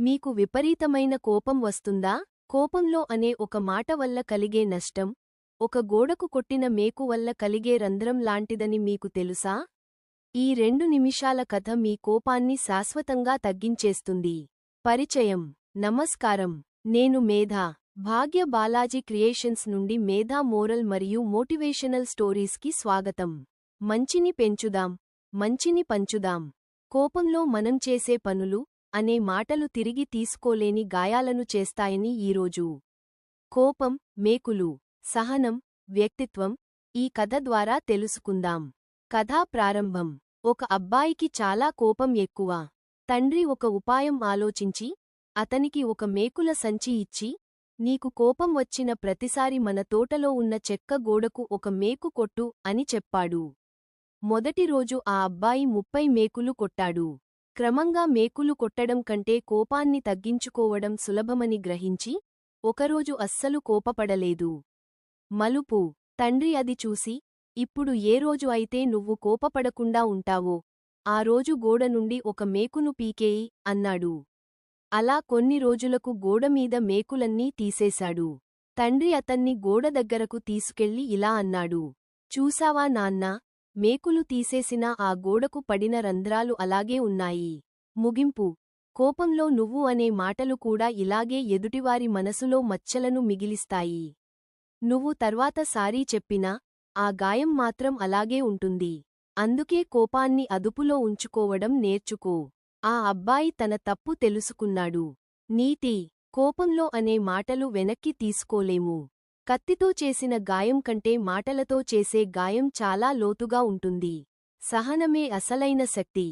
మీకు విపరీతమైన కోపం వస్తుందా? కోపంలో అనే ఒక మాట వల్ల కలిగే నష్టం, ఒక గోడకు కొట్టిన మేకు వల్ల కలిగే రంధ్రం లాంటిదని మీకు తెలుసా? ఈ 2 నిమిషాల కథ మీ కోపాన్ని శాశ్వతంగా తగ్గించేస్తుంది. పరిచయం. నమస్కారం, నేను మేధా. భాగ్య బాలాజీ క్రియేషన్స్ నుండి మేధా మోరల్ మరియు మోటివేషనల్ స్టోరీస్కి స్వాగతం. మంచిని పెంచుదాం, మంచిని పంచుదాం. కోపంలో మనం చేసే పనులు అనే మాటలు తిరిగి తీసుకోలేని గాయాలను చేస్తాయని ఈరోజు. కోపం, మేకులు, సహనం, వ్యక్తిత్వం ఈ కథ ద్వారా తెలుసుకుందాం. కథా ప్రారంభం. ఒక అబ్బాయికి చాలా కోపం ఎక్కువ. తండ్రి ఒక ఉపాయం ఆలోచించి అతనికి ఒక మేకుల సంచి ఇచ్చి, నీకు కోపం వచ్చిన ప్రతిసారి మన తోటలో ఉన్న చెక్క గోడకు ఒక మేకు కొట్టు అని చెప్పాడు. మొదటి రోజు ఆ అబ్బాయి 30 మేకులు కొట్టాడు. క్రమంగా మేకులు కొట్టడం కంటే కోపాన్ని తగ్గించుకోవడం సులభమని గ్రహించి ఒకరోజు అస్సలు కోపపడలేదు. మలుపు. తండ్రి అది చూసి, ఇప్పుడు ఏ రోజు అయితే నువ్వు కోపపడకుండా ఉంటావో ఆ రోజు గోడ నుండి ఒక మేకును పీకేయి అన్నాడు. అలా కొన్ని రోజులకు గోడమీద మేకులన్నీ తీసేశాడు. తండ్రి అతన్ని గోడ దగ్గరకు తీసుకెళ్లి ఇలా అన్నాడు, చూసావా నాన్నా, మేకులు తీసేసినా ఆ గోడకు పడిన రంధ్రాలు అలాగే ఉన్నాయి. ముగింపు. కోపంలో నువ్వు అనే మాటలు కూడా ఇలాగే ఎదుటివారి మనసులో మచ్చలను మిగిలిస్తాయి. నువ్వు తర్వాత సారీ చెప్పినా ఆ గాయం మాత్రం అలాగే ఉంటుంది. అందుకే కోపాన్ని అదుపులో ఉంచుకోవడం నేర్చుకో. ఆ అబ్బాయి తన తప్పు తెలుసుకున్నాడు. నీతి. కోపంలో అనే మాటలు వెనక్కి తీసుకోలేము. కత్తితో చేసిన గాయం కంటే మాటలతో చేసే గాయం చాలా లోతుగా ఉంటుంది. సహనమే అసలైన శక్తి.